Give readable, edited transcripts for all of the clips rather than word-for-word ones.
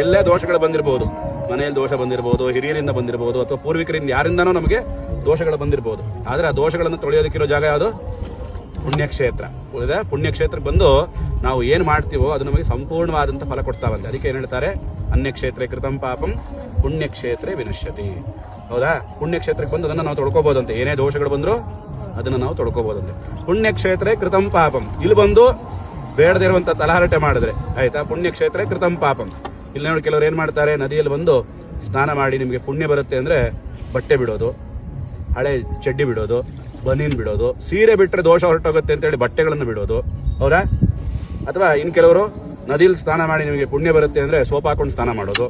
ಎಲ್ಲೇ ದೋಷಗಳು ಬಂದಿರಬಹುದು, ಮನೆಯಲ್ಲಿ ದೋಷ ಬಂದಿರಬಹುದು, ಹಿರಿಯರಿಂದ ಬಂದಿರಬಹುದು, ಅಥವಾ ಪೂರ್ವಿಕರಿಂದ ಯಾರಿಂದನೂ ನಮಗೆ ದೋಷಗಳು ಬಂದಿರಬಹುದು. ಆದ್ರೆ ಆ ದೋಷಗಳನ್ನು ತೊಳೆಯೋದಕ್ಕಿರೋ ಜಾಗ ಯಾವುದು? ಪುಣ್ಯಕ್ಷೇತ್ರ. ಪುಣ್ಯಕ್ಷೇತ್ರಕ್ಕೆ ಬಂದು ನಾವು ಏನ್ ಮಾಡ್ತೀವೋ ಅದು ನಮಗೆ ಸಂಪೂರ್ಣವಾದಂತಹ ಫಲ ಕೊಡ್ತಾವಂತೆ. ಅದಕ್ಕೆ ಏನ್ ಹೇಳ್ತಾರೆ? ಅನ್ಯಕ್ಷೇತ್ರ ಕೃತಂ ಪಾಪಂ ಪುಣ್ಯಕ್ಷೇತ್ರೇ ವಿನಶ್ಯತಿ. ಹೌದಾ? ಪುಣ್ಯಕ್ಷೇತ್ರಕ್ಕೆ ಬಂದು ಅದನ್ನ ನಾವು ತೊಳ್ಕೋಬಹುದಂತೆ. ಏನೇ ದೋಷಗಳು ಬಂದ್ರು ಅದನ್ನ ನಾವು ತೊಳ್ಕೋಬಹುದಂತೆ. ಪುಣ್ಯಕ್ಷೇತ್ರ ಕೃತಂ ಪಾಪಂ. ಇಲ್ಲಿ ಬಂದು ಬೇಡದೇ ಇರುವಂತ ತಲಹರಟೆ ಮಾಡಿದ್ರೆ ಆಯ್ತಾ, ಪುಣ್ಯಕ್ಷೇತ್ರ ಕೃತಂ ಪಾಪಂ. ಇಲ್ಲಿ ನೋಡಿ ಕೆಲವರು ಏನ್ ಮಾಡ್ತಾರೆ, ನದಿಯಲ್ಲಿ ಬಂದು ಸ್ನಾನ ಮಾಡಿ ನಿಮಗೆ ಪುಣ್ಯ ಬರುತ್ತೆ ಅಂದ್ರೆ ಬಟ್ಟೆ ಬಿಡೋದು, ಹಳೆ ಚಡ್ಡಿ ಬಿಡೋದು, ಬನೀನ್ ಬಿಡೋದು, ಸೀರೆ ಬಿಟ್ಟರೆ ದೋಷ ಹೊರಟೋಗುತ್ತೆ ಅಂತೇಳಿ ಬಟ್ಟೆಗಳನ್ನು ಬಿಡೋದು. ಹೌದಾ? ಅಥವಾ ಇನ್ ಕೆಲವರು ನದಿಯಲ್ಲಿ ಸ್ನಾನ ಮಾಡಿ ನಿಮಗೆ ಪುಣ್ಯ ಬರುತ್ತೆ ಅಂದ್ರೆ ಸೋಪ್ ಹಾಕೊಂಡು ಸ್ನಾನ ಮಾಡೋದು,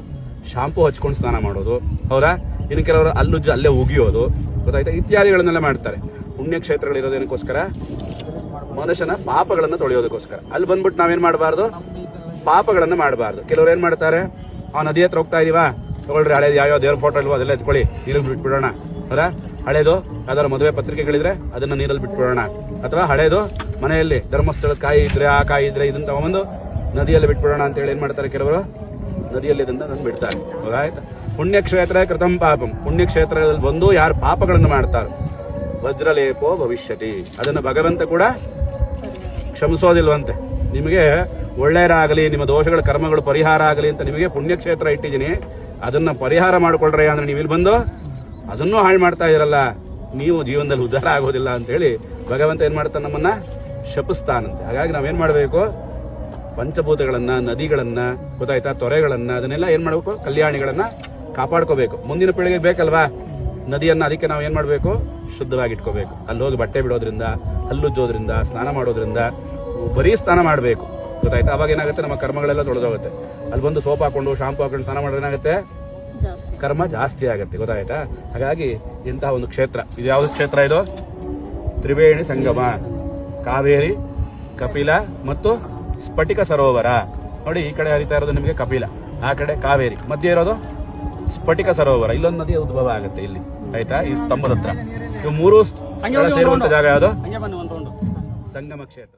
ಶಾಂಪೂ ಹಚ್ಕೊಂಡು ಸ್ನಾನ ಮಾಡೋದು. ಹೌದಾ? ಇನ್ನು ಕೆಲವರು ಅಲ್ಲುಜ್ಜು ಅಲ್ಲೇ ಉಗಿಯೋದು, ಗೊತ್ತಾಯ್ತಾ? ಇತ್ಯಾದಿಗಳನ್ನೆಲ್ಲ ಮಾಡ್ತಾರೆ. ಪುಣ್ಯಕ್ಷೇತ್ರಗಳಿರೋದೇನಕ್ಕೋಸ್ಕರ? ಮನುಷ್ಯನ ಪಾಪಗಳನ್ನು ತೊಳೆಯೋದಕ್ಕೋಸ್ಕರ. ಅಲ್ಲಿ ಬಂದ್ಬಿಟ್ಟು ನಾವೇನ್ ಮಾಡಬಾರ್ದು? ಪಾಪಗಳನ್ನ ಮಾಡಬಾರ್ದು. ಕೆಲವರು ಏನ್ ಮಾಡ್ತಾರೆ, ಆ ನದಿ ಹತ್ರ ಹೋಗ್ತಾ ಇದೀವಾ, ತಗೊಳ್ರಿ ಹಳೇದು ಯಾವ ದೇವ್ರ ಫೋಟೋ ಇಲ್ವೋ ಅದೆಲ್ಲ ಎತ್ಕೊಳ್ಳಿ, ನೀರಿಗೆ ಬಿಟ್ಬಿಡೋಣ. ಹೌದಾ? ಹಳೇದು ಯಾವ್ದಾರ ಮದುವೆ ಪತ್ರಿಕೆಗಳಿದ್ರೆ ಅದನ್ನ ನೀರಲ್ಲಿ ಬಿಟ್ಬಿಡೋಣ. ಅಥವಾ ಹಳೇದು ಮನೆಯಲ್ಲಿ ಧರ್ಮಸ್ಥಳದ ಕಾಯಿ ಇದ್ರೆ ಆ ಕಾಯಿ ಇದ್ರೆ ಇದನ್ನ ತಗೊಂಡು ನದಿಯಲ್ಲಿ ಬಿಟ್ಬಿಡೋಣ ಅಂತ ಹೇಳಿ ಏನ್ ಮಾಡ್ತಾರೆ ಕೆಲವರು, ನದಿಯಲ್ಲಿ ಇದನ್ನ ಬಿಡ್ತಾರೆ. ಹೌದಾಯ್ತಾ? ಪುಣ್ಯಕ್ಷೇತ್ರ ಕೃತಂ ಪಾಪಂ. ಪುಣ್ಯಕ್ಷೇತ್ರದಲ್ಲಿ ಬಂದು ಯಾರು ಪಾಪಗಳನ್ನು ಮಾಡ್ತಾರೋ ವಜ್ರಲೇಪೋ ಭವಿಷ್ಯತಿ, ಅದನ್ನ ಭಗವಂತ ಕೂಡ ಕ್ಷಮಿಸೋದಿಲ್ವಂತೆ. ನಿಮಗೆ ಒಳ್ಳೆಯರಾಗಲಿ, ನಿಮ್ಮ ದೋಷಗಳ ಕರ್ಮಗಳು ಪರಿಹಾರ ಆಗಲಿ ಅಂತ ನಿಮಗೆ ಪುಣ್ಯಕ್ಷೇತ್ರ ಇಟ್ಟಿದ್ದೀನಿ, ಅದನ್ನ ಪರಿಹಾರ ಮಾಡ್ಕೊಳ್ರಿ ಅಂದ್ರೆ ನೀವು ಇಲ್ಲಿ ಬಂದು ಅದನ್ನೂ ಹಾಳು ಮಾಡ್ತಾ ಇರಲ್ಲ, ನೀವು ಜೀವನದಲ್ಲಿ ಉದ್ಧಾರ ಆಗೋದಿಲ್ಲ ಅಂತ ಹೇಳಿ ಭಗವಂತ ಏನ್ ಮಾಡ್ತಾನೆ, ನಮ್ಮನ್ನ ಶಪಿಸ್ತಾನಂತೆ. ಹಾಗಾಗಿ ನಾವೇನ್ ಮಾಡಬೇಕು? ಪಂಚಭೂತಗಳನ್ನ, ನದಿಗಳನ್ನ, ಗೊತ್ತಾಯ್ತಾ, ತೊರೆಗಳನ್ನ, ಅದನ್ನೆಲ್ಲ ಏನ್ ಮಾಡಬೇಕು? ಕಲ್ಯಾಣಿಗಳನ್ನ ಕಾಪಾಡ್ಕೋಬೇಕು. ಮುಂದಿನ ಪೀಳಿಗೆಗೆ ಬೇಕಲ್ವಾ ನದಿಯನ್ನ. ಅದಕ್ಕೆ ನಾವು ಏನ್ ಮಾಡ್ಬೇಕು? ಶುದ್ಧವಾಗಿ ಇಟ್ಕೋಬೇಕು. ಅಲ್ಲಿ ಹೋಗಿ ಬಟ್ಟೆ ಬಿಡೋದ್ರಿಂದ, ಹಲ್ಲುಜ್ಜೋದ್ರಿಂದ, ಸ್ನಾನ ಮಾಡೋದ್ರಿಂದ, ಬರೀ ಸ್ನಾನ ಮಾಡಬೇಕು. ಗೊತ್ತಾಯ್ತಾ? ಅವಾಗ ಏನಾಗುತ್ತೆ? ನಮ್ಮ ಕರ್ಮಗಳೆಲ್ಲ ತೊಳೆದೋಗುತ್ತೆ. ಅಲ್ಲಿ ಬಂದು ಸೋಪ್ ಹಾಕೊಂಡು ಶಾಂಪು ಹಾಕೊಂಡು ಸ್ನಾನ ಮಾಡಿದ್ರೆ ಏನಾಗುತ್ತೆ? ಕರ್ಮ ಜಾಸ್ತಿ ಆಗುತ್ತೆ. ಗೊತ್ತಾಯ್ತಾ? ಹಾಗಾಗಿ ಇಂತಹ ಒಂದು ಕ್ಷೇತ್ರ ಇದು. ಯಾವ್ದು ಕ್ಷೇತ್ರ ಇದು? ತ್ರಿವೇಣಿ ಸಂಗಮ, ಕಾವೇರಿ, ಕಪಿಲ ಮತ್ತು ಸ್ಫಟಿಕ ಸರೋವರ. ನೋಡಿ, ಈ ಕಡೆ ಹರಿತಾ ಇರೋದು ನಿಮಗೆ ಕಪಿಲ, ಆ ಕಡೆ ಕಾವೇರಿ, ಮಧ್ಯೆ ಇರೋದು ಸ್ಫಟಿಕ ಸರೋವರ. ಇಲ್ಲೊಂದು ನದಿ ಉದ್ಭವ ಆಗುತ್ತೆ ಇಲ್ಲಿ, ಆಯ್ತಾ? ಈ ಸ್ತಂಭದ ಹತ್ರ. ಇವು ಮೂರು ಸೇರುವಂತ ಜಾಗ ಯಾವುದು? ಸಂಗಮ ಕ್ಷೇತ್ರ.